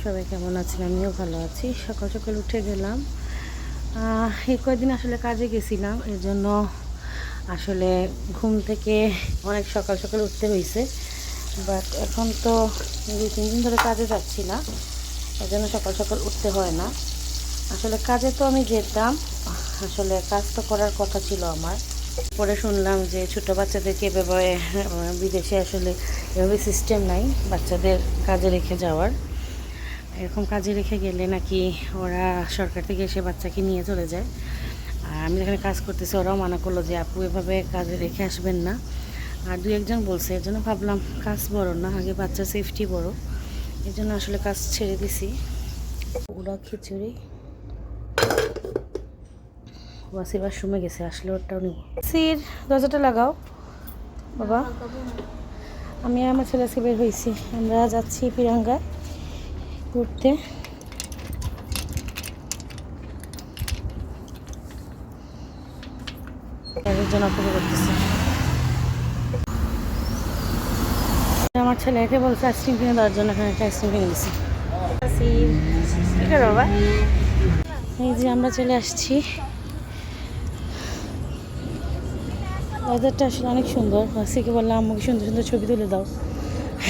সবাই কেমন আছেন? আমিও ভালো আছি। সকাল সকাল উঠে গেলাম। এই কয়েকদিন আসলে কাজে গেছিলাম, এর জন্য আসলে ঘুম থেকে অনেক সকাল সকাল উঠতে হয়েছে। বাট এখন তো 2-3 দিন ধরে কাজে যাচ্ছি না, এর জন্য সকাল সকাল উঠতে হয় না। আসলে কাজে তো আমি যেতাম, আসলে কাজ তো করার কথা ছিল আমার। পরে শুনলাম যে ছোটো বাচ্চাদেরকে এভাবে বিদেশে আসলে এভাবে সিস্টেম নাই বাচ্চাদের কাজে রেখে যাওয়ার। এরকম কাজে রেখে গেলে নাকি ওরা সরকার থেকে এসে বাচ্চাকে নিয়ে চলে যায়। আর আমি যেখানে কাজ করতেছি ওরাও মানা করলো যে আপু এভাবে কাজে রেখে আসবেন না। আর 2-1 জন বলছে, এর জন্য ভাবলাম কাজ বড় না, আগে বাচ্চার সেফটি বড়, এর জন্য আসলে কাজ ছেড়ে দিছি। ওরা খিচুড়ি ওয়াসির বাথরুমে গেছে, আসলে ওটাও নিব। সির দরজাটা লাগাও বাবা। আমি আর আমার ছেলে আজকে বের হয়েছি, আমরা যাচ্ছি পিরাঙ্গায় ঘুরতে। একজন অপেক্ষা করতেছে। আমার ছেলেকে বলছে আইসক্রিম কিনে দেওয়ার জন্য, এখানে একটা আইসক্রিম কিনে দিচ্ছি। বাবা এই যে আমরা চলে আসছি। ওয়েদারটা আসলে অনেক সুন্দর। হাসিকে বললাম আমাকে সুন্দর সুন্দর ছবি তুলে দাও,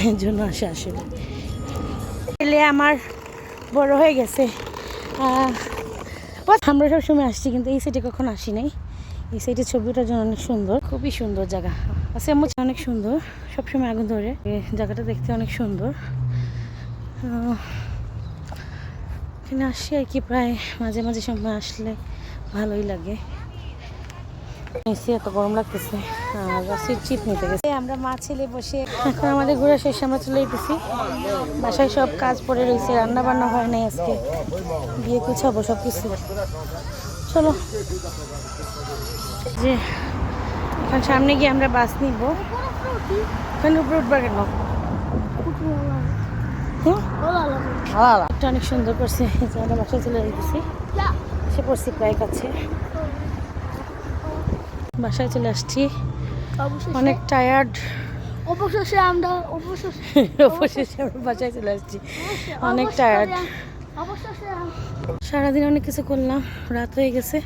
এর জন্য আসে। আসলে ছেলে আমার বড় হয়ে গেছে। আমরা সবসময় আসছি, কিন্তু এই সাইডে কখনো আসি নাই। এই সাইডে ছবিটার জন্য অনেক সুন্দর, খুবই সুন্দর জায়গা। আছে আমার অনেক সুন্দর, সবসময় আগুন ধরে। জায়গাটা দেখতে অনেক সুন্দর। এখানে আসি আর কি, প্রায় মাঝে মাঝে সময় আসলে ভালোই লাগে। এত গরম লাগতেছে আর রাশির চিপ নিতে গেছে। আমরা মা ছেলে বসে এখন আমাদের ঘোরা শেষ, আমরা চলে যেতেছি বাসায়। সব কাজ পড়ে রয়েছে, রান্না বান্না হয় নাই আজকে, বিয়ে গুছাবো সব কিছু। চলো যে এখন সামনে গিয়ে আমরা বাস নিব। ওখানে উপরে উঠবা কেন? এটা অনেক সুন্দর করছে। আমরা বাসায় চলে যেতেছি, এসে পড়ছি প্রায় কাছে, বাসায় চলে আসছি। অনেক টায়ার্ড। অবশেষে আমরা বাসায় চলে আসছি, অনেক টায়ার্ড। সারাদিন অনেক কিছু করলাম, রাত হয়ে গেছে,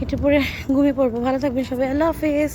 একটু পরে ঘুমিয়ে পড়বো। ভালো থাকবেন সবাই, আল্লাহ হাফেজ।